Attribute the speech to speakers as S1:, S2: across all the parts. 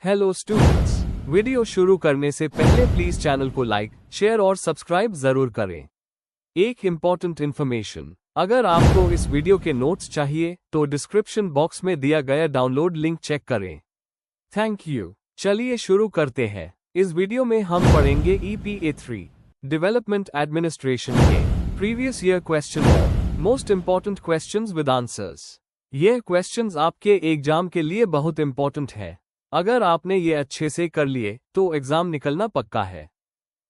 S1: Hello students, video शुरू करने से पहले प्लीज चैनल को लाइक, शेयर और सब्सक्राइब जरूर करें। एक इम्पॉर्टेंट इन्फॉर्मेशन, अगर आपको इस वीडियो के नोट्स चाहिए तो डिस्क्रिप्शन बॉक्स में दिया गया डाउनलोड लिंक चेक करें। Thank you. चलिए शुरू करते हैं। इस वीडियो में हम पढ़ेंगे EPA3 डेवलपमेंट एडमिनिस्ट्रेशन के प्रीवियस ईयर क्वेश्चन और most important questions with answers. ये क्वेश्चंस आपके एग्जाम के लिए बहुत इम्पोर्टेंट है। अगर आपने ये अच्छे से कर लिए तो एग्जाम निकलना पक्का है।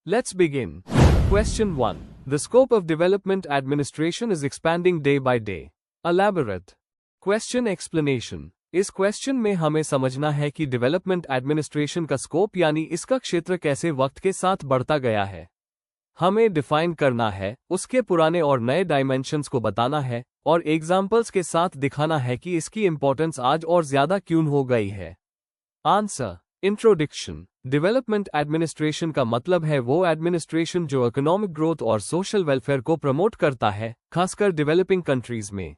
S1: Let's begin. Question 1। The scope of development administration is expanding day by day. Elaborate. Question explanation. इस क्वेश्चन में हमें समझना है कि डेवलपमेंट एडमिनिस्ट्रेशन का स्कोप यानी इसका क्षेत्र कैसे वक्त के साथ बढ़ता गया है। हमें डिफाइन करना है, उसके पुराने और नए डायमेंशंस को बताना है और एग्जाम्पल्स के साथ दिखाना है कि इसकी इंपॉर्टेंस आज और ज्यादा क्यों हो गई है। आंसर। इंट्रोडक्शन। डेवलपमेंट एडमिनिस्ट्रेशन का मतलब है वो एडमिनिस्ट्रेशन जो इकोनॉमिक ग्रोथ और सोशल वेलफेयर को प्रमोट करता है, खासकर डेवलपिंग कंट्रीज में।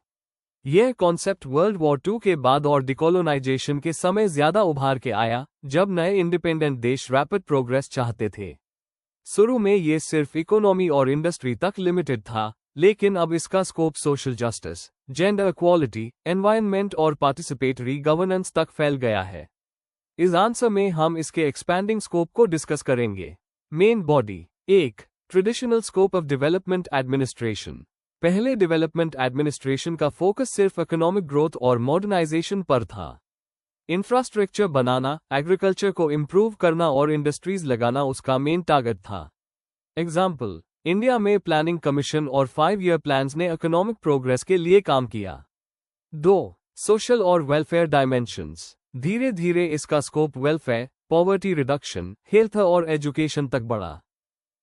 S1: यह कॉन्सेप्ट वर्ल्ड वॉर II के बाद और डिकोलोनाइजेशन के समय ज्यादा उभार के आया, जब नए इंडिपेंडेंट देश रैपिड प्रोग्रेस चाहते थे। शुरू में ये सिर्फ इकोनॉमी और इंडस्ट्री तक लिमिटेड था, लेकिन अब इसका scope social justice, gender equality, environment और पार्टिसिपेटरी गवर्नेंस तक फैल गया है। इस आंसर में हम इसके एक्सपैंडिंग स्कोप को डिस्कस करेंगे। Main body. 1। Traditional scope of development administration. पहले डेवलपमेंट एडमिनिस्ट्रेशन का फोकस सिर्फ इकोनॉमिक ग्रोथ और मॉडर्नाइजेशन पर था। इंफ्रास्ट्रक्चर बनाना, एग्रीकल्चर को इम्प्रूव करना और इंडस्ट्रीज लगाना उसका मेन टारगेट था। एग्जाम्पल, इंडिया में प्लानिंग कमीशन और 5 ईयर प्लान्स ने इकोनॉमिक प्रोग्रेस के लिए काम किया। 2। सोशल और वेलफेयर डायमेंशंस। धीरे धीरे इसका scope welfare, poverty reduction, health और एजुकेशन तक बढ़ा।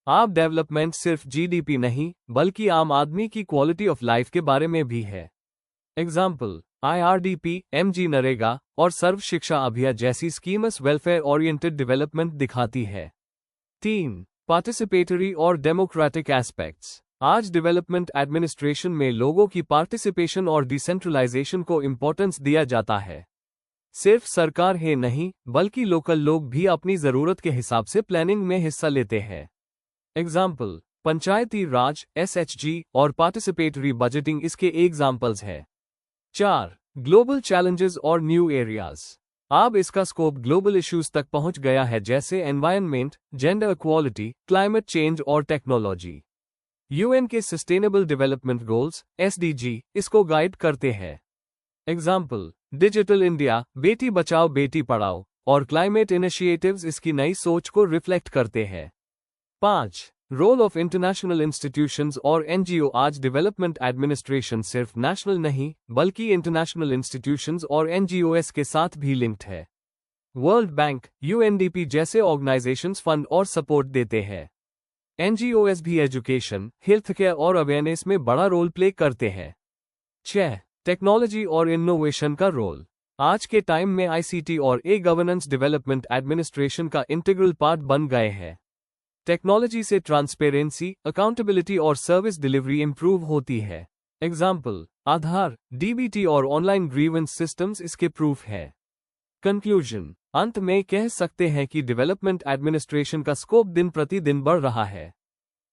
S1: अब डेवलपमेंट सिर्फ GDP नहीं, बल्कि आम आदमी की क्वालिटी ऑफ लाइफ के बारे में भी है। एग्जाम्पल, IRDP, MG नरेगा और सर्व शिक्षा अभियान जैसी स्कीम्स वेलफेयर ओरिएंटेड डेवलपमेंट दिखाती है। 3। पार्टिसिपेटरी और डेमोक्रेटिक एस्पेक्ट्स। आज डेवलपमेंट एडमिनिस्ट्रेशन में लोगों की पार्टिसिपेशन और डिसेंट्रलाइजेशन को इम्पोर्टेंस दिया जाता है। सिर्फ सरकार ही नहीं, बल्कि लोकल लोग भी अपनी जरूरत के हिसाब से प्लानिंग में हिस्सा लेते हैं। एग्जाम्पल, पंचायती राज, SHG और पार्टिसिपेटरी बजटिंग इसके एग्जाम्पल्स है। 4। ग्लोबल चैलेंजेस और न्यू एरियाज। अब इसका स्कोप ग्लोबल इश्यूज तक पहुंच गया है, जैसे environment, gender equality, climate change और टेक्नोलॉजी। UN के सस्टेनेबल डेवलपमेंट गोल्स, SDG, इसको गाइड करते हैं। Example, digital India, Beti Bachao Beti Padhao और क्लाइमेट इनिशिएटिव्स इसकी नई सोच को रिफ्लेक्ट करते हैं। 5। रोल ऑफ इंटरनेशनल इंस्टीट्यूशंस और NGO। आज डेवलपमेंट एडमिनिस्ट्रेशन सिर्फ नेशनल नहीं, बल्कि इंटरनेशनल इंस्टीट्यूशंस और NGOs के साथ भी लिंक्ड है। वर्ल्ड बैंक, UNDP जैसे ऑर्गेनाइजेशंस फंड और सपोर्ट देते हैं। NGOs भी एजुकेशन, हेल्थ केयर और अवेयरनेस में बड़ा रोल प्ले करते हैं। 6। टेक्नोलॉजी और इनोवेशन का रोल। आज के टाइम में ICT और गवर्नेंस डेवलपमेंट एडमिनिस्ट्रेशन का इंटीग्रल पार्ट बन गए हैं। टेक्नोलॉजी से ट्रांसपेरेंसी, अकाउंटेबिलिटी और सर्विस डिलीवरी इंप्रूव होती है। एग्जाम्पल, आधार, DBT और ऑनलाइन ग्रीवेंस सिस्टम्स इसके प्रूफ है। कंक्लूजन। अंत में कह सकते हैं कि डेवलपमेंट एडमिनिस्ट्रेशन का स्कोप दिन प्रतिदिन बढ़ रहा है।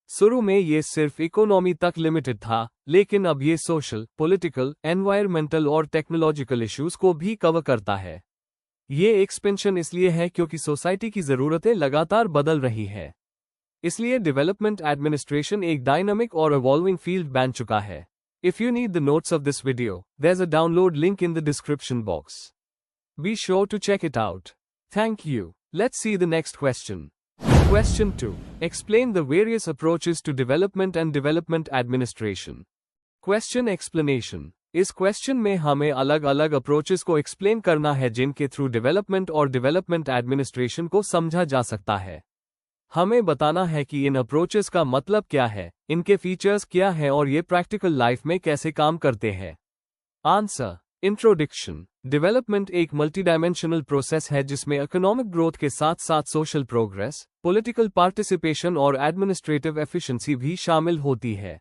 S1: शुरू में ये सिर्फ इकोनॉमी तक लिमिटेड था, लेकिन अब ये सोशल, पॉलिटिकल, एनवायरमेंटल और टेक्नोलॉजिकल इश्यूज को भी कवर करता है। ये एक्सपेंशन इसलिए है क्योंकि सोसाइटी की जरूरतें लगातार बदल रही है। इसलिए डेवलपमेंट एडमिनिस्ट्रेशन एक डायनामिक और इवॉल्विंग फील्ड बन चुका है। If you need the notes of this video, there is a download link in the description box. Be sure to check it out. Thank you. Let's see the next question. Question 2. Explain the various approaches to development and development administration. Question explanation. इस question में हमें अलग अलग approaches को explain करना है जिनके through development और डेवलपमेंट एडमिनिस्ट्रेशन को समझा जा सकता है। हमें बताना है कि इन अप्रोचेस का मतलब क्या है, इनके फीचर्स क्या हैं और ये प्रैक्टिकल लाइफ में कैसे काम करते हैं। आंसर। इंट्रोडक्शन। डेवलपमेंट एक मल्टीडायमेंशनल प्रोसेस है जिसमें इकोनॉमिक ग्रोथ के साथ साथ सोशल प्रोग्रेस, पॉलिटिकल पार्टिसिपेशन और एडमिनिस्ट्रेटिव एफिशिएंसी भी शामिल होती है।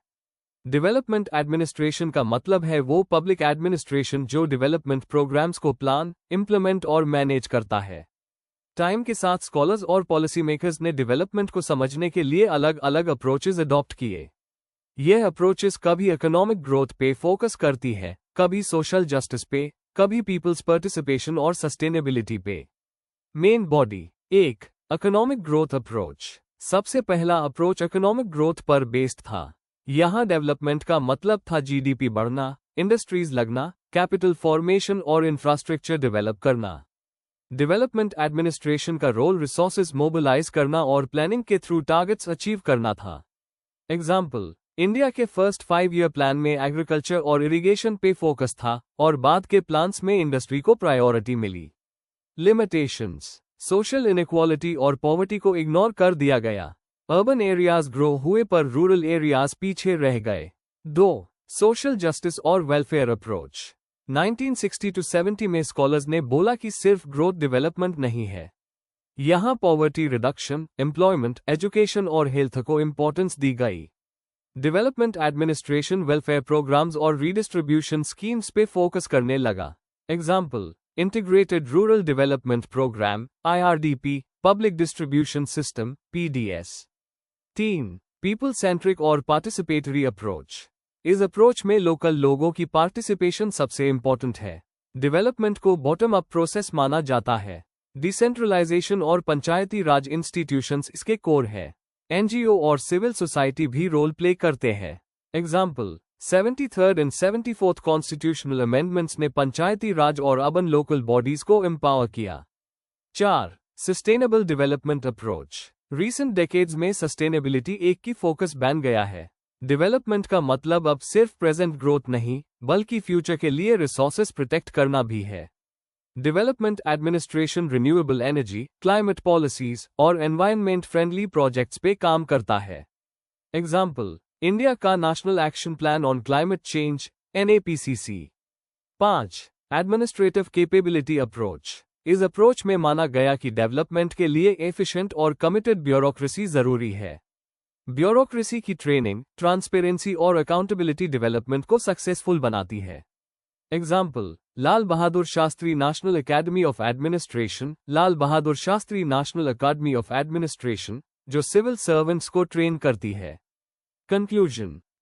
S1: डेवलपमेंट एडमिनिस्ट्रेशन का मतलब है वो पब्लिक एडमिनिस्ट्रेशन जो डेवलपमेंट प्रोग्राम्स को प्लान, इम्प्लीमेंट और मैनेज करता है। टाइम के साथ स्कॉलर्स और पॉलिसी मेकर्स ने डेवलपमेंट को समझने के लिए अलग अलग अप्रोचेस अडॉप्ट किए। यह अप्रोचेस कभी इकोनॉमिक ग्रोथ पे फोकस करती है, कभी सोशल जस्टिस पे, कभी पीपल्स पार्टिसिपेशन और सस्टेनेबिलिटी पे। Main body. 1. Economic growth approach. सबसे पहला अप्रोच इकोनॉमिक ग्रोथ पर बेस्ड था। यहां डेवलपमेंट का मतलब था जीडीपी बढ़ना, इंडस्ट्रीज लगना, कैपिटल फॉर्मेशन और इंफ्रास्ट्रक्चर डेवलप करना। डेवलपमेंट एडमिनिस्ट्रेशन का रोल रिसोर्सेज मोबिलाइज करना और प्लानिंग के थ्रू टारगेट्स अचीव करना था। एग्जाम्पल, इंडिया के फर्स्ट 5 ईयर प्लान में एग्रीकल्चर और इरिगेशन पे फोकस था और बाद के प्लान्स में इंडस्ट्री को प्रायोरिटी मिली। लिमिटेशंस। सोशल इनइक्वालिटी और पॉवर्टी को इग्नोर कर दिया गया। अर्बन एरियाज ग्रो हुए पर रूरल एरियाज पीछे रह गए। 2. सोशल जस्टिस और वेलफेयर अप्रोच। 1960 to 70 में स्कॉलर्स ने बोला कि सिर्फ ग्रोथ डेवलपमेंट नहीं है। यहां पॉवर्टी रिडक्शन, एम्प्लॉयमेंट, एजुकेशन और हेल्थ को इंपॉर्टेंस दी गई। डेवलपमेंट एडमिनिस्ट्रेशन वेलफेयर प्रोग्राम्स और रीडिस्ट्रीब्यूशन स्कीम्स पे फोकस करने लगा। Example, integrated rural development programme IRDP, public distribution system PDS। 3. People centric और पार्टिसिपेटरी अप्रोच। इस अप्रोच में लोकल लोगों की पार्टिसिपेशन सबसे इंपॉर्टेंट है। डेवलपमेंट को बॉटम अप प्रोसेस माना जाता है। डिसेंट्रलाइजेशन और पंचायती राज इंस्टीट्यूशंस इसके कोर है। NGO और सिविल सोसाइटी भी रोल प्ले करते हैं। Example, 73rd and 74th constitutional amendments ने पंचायती राज और अर्बन लोकल बॉडीज को एम्पावर किया। 4. Sustainable development approach. Recent decades में सस्टेनेबिलिटी एक की फोकस बन गया है। डेवलपमेंट का मतलब अब सिर्फ प्रेजेंट ग्रोथ नहीं, बल्कि फ्यूचर के लिए रिसोर्सेज प्रोटेक्ट करना भी है। Development administration renewable energy, climate policies और एनवायरनमेंट फ्रेंडली प्रोजेक्ट्स पे काम करता है। एग्जाम्पल, इंडिया का national action plan on climate change NAPCC। 5. Administrative capability approach. इस अप्रोच में माना गया कि डेवलपमेंट के लिए एफिशिएंट और कमिटेड ब्यूरोक्रेसी जरूरी है। ब्यूरोक्रेसी की ट्रेनिंग, ट्रांसपेरेंसी और अकाउंटेबिलिटी डेवलपमेंट को सक्सेसफुल बनाती है। Example, Lal Bahadur Shastri national academy of administration, Lal Bahadur Shastri national academy of administration, जो सिविल सर्वेंट्स को ट्रेन करती है।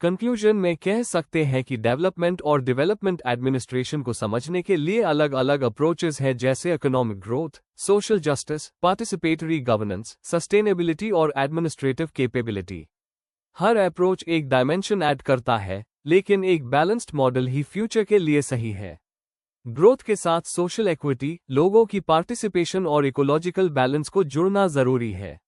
S1: कंक्लूजन में कह सकते हैं कि डेवलपमेंट और डेवलपमेंट एडमिनिस्ट्रेशन को समझने के लिए अलग अलग अप्रोचेस हैं, जैसे economic growth, social justice, participatory governance, sustainability और एडमिनिस्ट्रेटिव कैपेबिलिटी। हर अप्रोच एक डायमेंशन ऐड करता है, लेकिन एक बैलेंस्ड मॉडल ही फ्यूचर के लिए सही है। ग्रोथ के साथ सोशल इक्विटी, लोगों की पार्टिसिपेशन और इकोलॉजिकल बैलेंस को जुड़ना जरूरी है।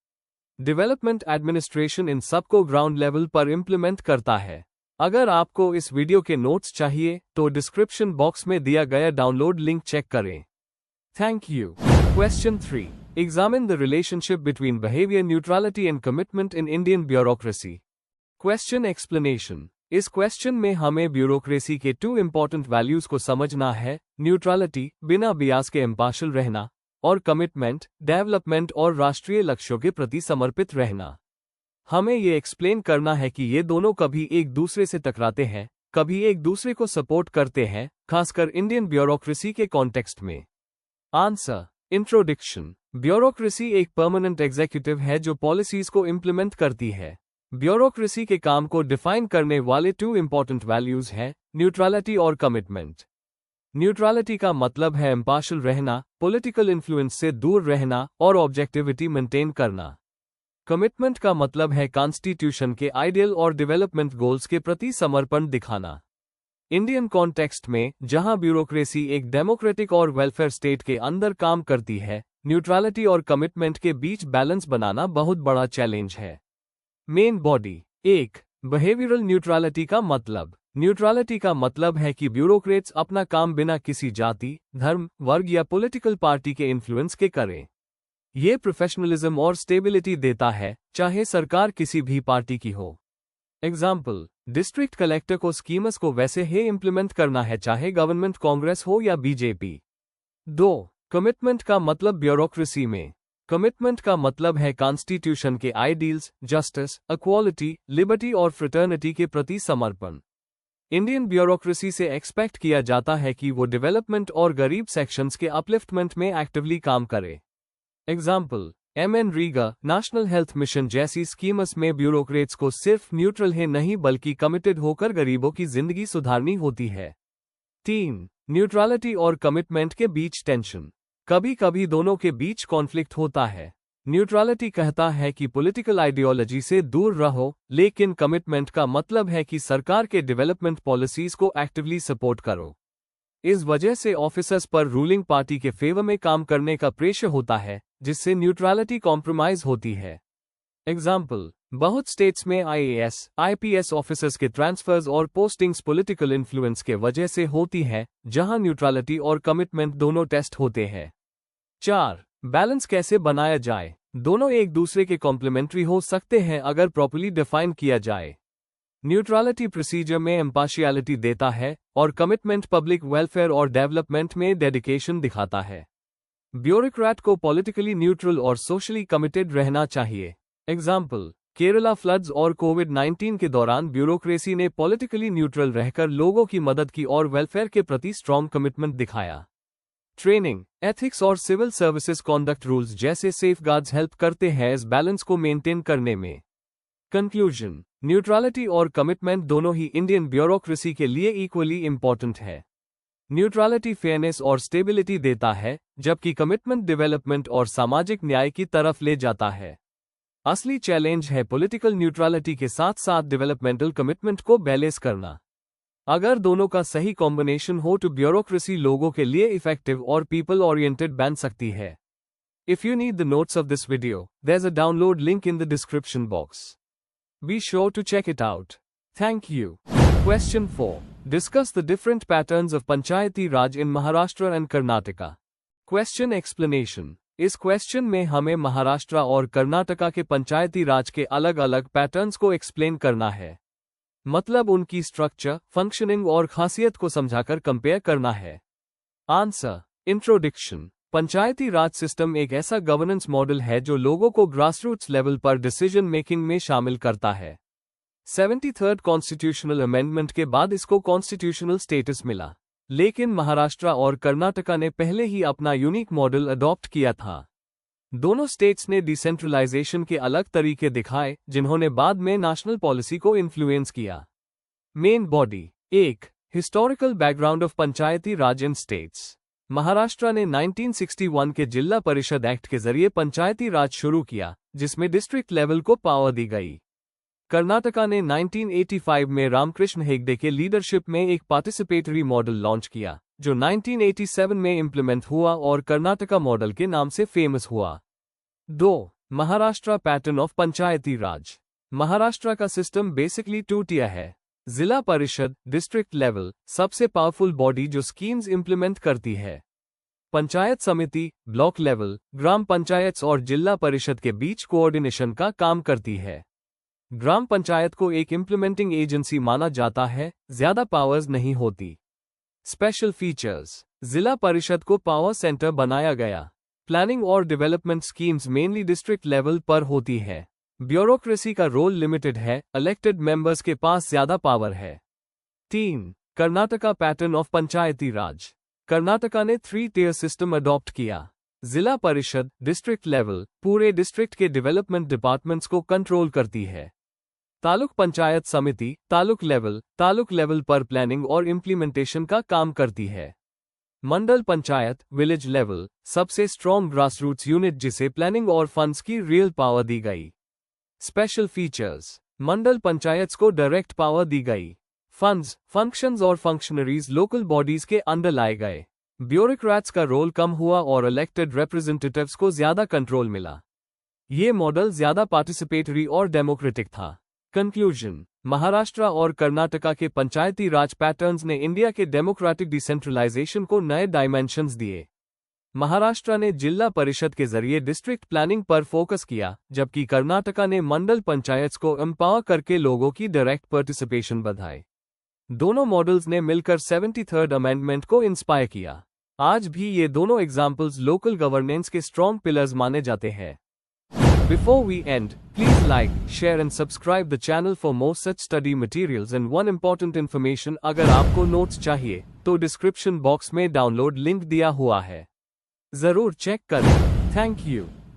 S1: डेवलपमेंट एडमिनिस्ट्रेशन इन सबको ग्राउंड लेवल पर इम्प्लीमेंट करता है। अगर आपको इस वीडियो के नोट्स चाहिए तो डिस्क्रिप्शन बॉक्स में दिया गया डाउनलोड लिंक चेक करें। Thank you. Question 3. Examine the relationship between behavior neutrality and commitment in Indian bureaucracy. Question explanation. इस क्वेश्चन में हमें ब्यूरोक्रेसी के 2 इंपॉर्टेंट वैल्यूज को समझना है, न्यूट्रलिटी, बिना बियास के इम्पार्शियल रहना, और कमिटमेंट, डेवलपमेंट और राष्ट्रीय लक्ष्यों के प्रति समर्पित रहना। हमें ये एक्सप्लेन करना है कि ये दोनों कभी एक दूसरे से टकराते हैं, कभी एक दूसरे को सपोर्ट करते हैं, खासकर इंडियन ब्यूरोक्रेसी के कॉन्टेक्स्ट में। आंसर। इंट्रोडक्शन। ब्यूरोक्रेसी एक परमानेंट एग्जीक्यूटिव है जो पॉलिसीज को इम्प्लीमेंट करती है। ब्यूरोक्रेसी के काम को डिफाइन करने वाले 2 इंपॉर्टेंट वैल्यूज हैं, न्यूट्रलिटी और कमिटमेंट। न्यूट्रलिटी का मतलब है इम्पार्शियल रहना, पॉलिटिकल इन्फ्लुएंस से दूर रहना और ऑब्जेक्टिविटी मेंटेन करना। कमिटमेंट का मतलब है कॉन्स्टिट्यूशन के आइडियल और डेवलपमेंट गोल्स के प्रति समर्पण दिखाना। इंडियन कॉन्टेक्स्ट में, जहां ब्यूरोक्रेसी एक डेमोक्रेटिक और वेलफेयर स्टेट के अंदर काम करती है, न्यूट्रलिटी और कमिटमेंट के बीच बैलेंस बनाना बहुत बड़ा चैलेंज है। Main body. 1. बिहेवियरल न्यूट्रलिटी का मतलब। न्यूट्रलिटी का मतलब है कि ब्यूरोक्रेट्स अपना काम बिना किसी जाति, धर्म, वर्ग या पॉलिटिकल पार्टी के इन्फ्लुएंस के करें। ये प्रोफेशनलिज्म और स्टेबिलिटी देता है, चाहे सरकार किसी भी पार्टी की हो। एग्जाम्पल, डिस्ट्रिक्ट कलेक्टर को स्कीम्स को वैसे ही इम्प्लीमेंट करना है चाहे गवर्नमेंट कांग्रेस हो या बीजेपी। 2. कमिटमेंट का मतलब ब्यूरोक्रेसी में। कमिटमेंट का मतलब है कॉन्स्टिट्यूशन के आइडियल्स, जस्टिस, इक्वालिटी, लिबर्टी और फ्रेटर्निटी के प्रति समर्पण। इंडियन ब्यूरोक्रेसी से एक्सपेक्ट किया जाता है कि वो डेवलपमेंट और गरीब सेक्शंस के अपलिफ्टमेंट में एक्टिवली काम करे। Example, MNREGA national health mission जैसी स्कीम्स में ब्यूरोक्रेट्स को सिर्फ न्यूट्रल है नहीं बल्कि कमिटेड होकर गरीबों की जिंदगी सुधारनी होती है। 3. न्यूट्रलिटी और कमिटमेंट के बीच टेंशन। कभी कभी दोनों के बीच कॉन्फ्लिक्ट होता है। न्यूट्रलिटी कहता है कि पॉलिटिकल आइडियोलॉजी से दूर रहो, लेकिन कमिटमेंट का मतलब है कि सरकार के डेवलपमेंट पॉलिसीज को एक्टिवली सपोर्ट करो। इस वजह से ऑफिसर्स पर रूलिंग पार्टी के फेवर में काम करने का प्रेशर होता है, जिससे न्यूट्रलिटी कॉम्प्रोमाइज होती है। एग्जाम्पल, बहुत स्टेट्स में IAS, IPS ऑफिसर्स के ट्रांसफर्स और पोस्टिंग्स पॉलिटिकल इन्फ्लुएंस के वजह से होती है, जहां न्यूट्रलिटी और कमिटमेंट दोनों टेस्ट होते हैं। 4. बैलेंस कैसे बनाया जाए। दोनों एक दूसरे के कॉम्प्लीमेंट्री हो सकते हैं अगर प्रॉपर्ली डिफाइन किया जाए। न्यूट्रलिटी प्रोसीजर में इम्पार्शियलिटी देता है और कमिटमेंट पब्लिक वेलफेयर और डेवलपमेंट में डेडिकेशन दिखाता है। ब्यूरोक्रेट को पॉलिटिकली न्यूट्रल और सोशली कमिटेड रहना चाहिए। एग्जाम्पल, केरला फ्लड्स और कोविड-19 के दौरान ब्यूरोक्रेसी ने पॉलिटिकली न्यूट्रल रहकर लोगों की मदद की और वेलफेयर के प्रति स्ट्रॉन्ग कमिटमेंट दिखाया। ट्रेनिंग, एथिक्स और सिविल सर्विसेज कॉन्डक्ट रूल्स जैसे सेफगार्ड्स हेल्प करते हैं इस बैलेंस को मेंटेन करने में। कंक्लूजन, न्यूट्रलिटी और कमिटमेंट दोनों ही इंडियन ब्यूरोक्रेसी के लिए इक्वली इंपॉर्टेंट है। न्यूट्रलिटी फेयरनेस और स्टेबिलिटी देता है, जबकि कमिटमेंट डेवलपमेंट और सामाजिक न्याय की तरफ ले जाता है। असली चैलेंज है पॉलिटिकल न्यूट्रलिटी के साथ साथ डेवलपमेंटल कमिटमेंट को बैलेंस करना। अगर दोनों का सही कॉम्बिनेशन हो तो ब्यूरोक्रेसी लोगों के लिए इफेक्टिव और पीपल ओरिएंटेड बन सकती है। If you need the notes of this video, there's a download link in the description box. Be sure to check it out. Thank you. Question 4. Discuss the different patterns of Panchayati Raj in Maharashtra and Karnataka. Question explanation. इस question में हमें महाराष्ट्र और कर्नाटका के पंचायती राज के अलग अलग patterns को explain करना है। मतलब उनकी स्ट्रक्चर, फंक्शनिंग और खासियत को समझाकर कंपेयर करना है। आंसर। इंट्रोडक्शन। पंचायती राज सिस्टम एक ऐसा गवर्नेंस मॉडल है जो लोगों को ग्रासरूट्स लेवल पर डिसीजन मेकिंग में शामिल करता है। 73rd कॉन्स्टिट्यूशनल अमेंडमेंट के बाद इसको कॉन्स्टिट्यूशनल स्टेटस मिला, लेकिन महाराष्ट्र और कर्नाटका ने पहले ही अपना यूनिक मॉडल अडॉप्ट किया था। दोनों स्टेट्स ने डिसेंट्रलाइजेशन के अलग तरीके दिखाए, जिन्होंने बाद में नेशनल पॉलिसी को इन्फ्लुएंस किया। Main body. 1. Historical background of Panchayati Raj in states. Maharashtra ने 1961 के जिला परिषद एक्ट के जरिए पंचायती राज शुरू किया, जिसमें डिस्ट्रिक्ट लेवल को पावर दी गई। कर्नाटका ने 1985 में रामकृष्ण हेगड़े के लीडरशिप में एक पार्टिसिपेटरी मॉडल लॉन्च किया, जो 1987 में इंप्लीमेंट हुआ और कर्नाटका मॉडल के नाम से फेमस हुआ। 2. महाराष्ट्र पैटर्न ऑफ पंचायती राज। महाराष्ट्र का सिस्टम बेसिकली 2 टियर है। जिला परिषद, डिस्ट्रिक्ट लेवल, सबसे पावरफुल बॉडी जो स्कीम्स इंप्लीमेंट करती है। पंचायत समिति, ब्लॉक लेवल, ग्राम पंचायत और जिला परिषद के बीच कोऑर्डिनेशन का काम करती है। ग्राम पंचायत को एक इंप्लीमेंटिंग एजेंसी माना जाता है, ज्यादा पावर्स नहीं होती। Special features. जिला परिषद को पावर सेंटर बनाया गया। प्लानिंग और development schemes mainly district level पर होती है। ब्यूरोक्रेसी का रोल लिमिटेड है, इलेक्टेड मेंबर्स के पास ज्यादा पावर है। 3. कर्नाटका पैटर्न ऑफ पंचायती राज। कर्नाटका ने 3 टियर सिस्टम अडॉप्ट किया। जिला परिषद, डिस्ट्रिक्ट लेवल, पूरे डिस्ट्रिक्ट के डेवलपमेंट डिपार्टमेंट्स को कंट्रोल करती है। तालुक पंचायत समिति, तालुक लेवल पर प्लानिंग और इम्प्लीमेंटेशन का काम करती है। मंडल पंचायत, विलेज लेवल, सबसे स्ट्रॉन्ग ग्रासरूट्स यूनिट जिसे प्लानिंग और फंड्स की रियल पावर दी गई। Special features. मंडल पंचायत को डायरेक्ट पावर दी गई। फंड्स, फंक्शंस और फंक्शनरीज लोकल बॉडीज के अंडर लाए गए। ब्यूरोक्रेट्स का रोल कम हुआ और इलेक्टेड रिप्रेजेंटेटिव्स को ज्यादा कंट्रोल मिला। ये मॉडल ज्यादा पार्टिसिपेटरी और डेमोक्रेटिक था। कंक्लूजन। महाराष्ट्र और कर्नाटका के पंचायती राज पैटर्न्स ने इंडिया के डेमोक्रेटिक डिसेंट्रलाइजेशन को नए डायमेंशंस दिए। महाराष्ट्र ने जिला परिषद के जरिए डिस्ट्रिक्ट प्लानिंग पर फोकस किया, जबकि कर्नाटका ने मंडल पंचायत को एम्पावर करके लोगों की डायरेक्ट पार्टिसिपेशन बढ़ाई। दोनों मॉडल्स ने मिलकर 73rd अमेंडमेंट को इंस्पायर किया। आज भी ये दोनों एग्जाम्पल्स लोकल गवर्नेंस के स्ट्रॉन्ग पिलर्स माने जाते हैं। Before we end, please like, share and subscribe the channel for more such study materials and one important information अगर आपको नोट्स चाहिए, तो डिस्क्रिप्शन बॉक्स में डाउनलोड लिंक दिया हुआ है। जरूर चेक करें। Thank you.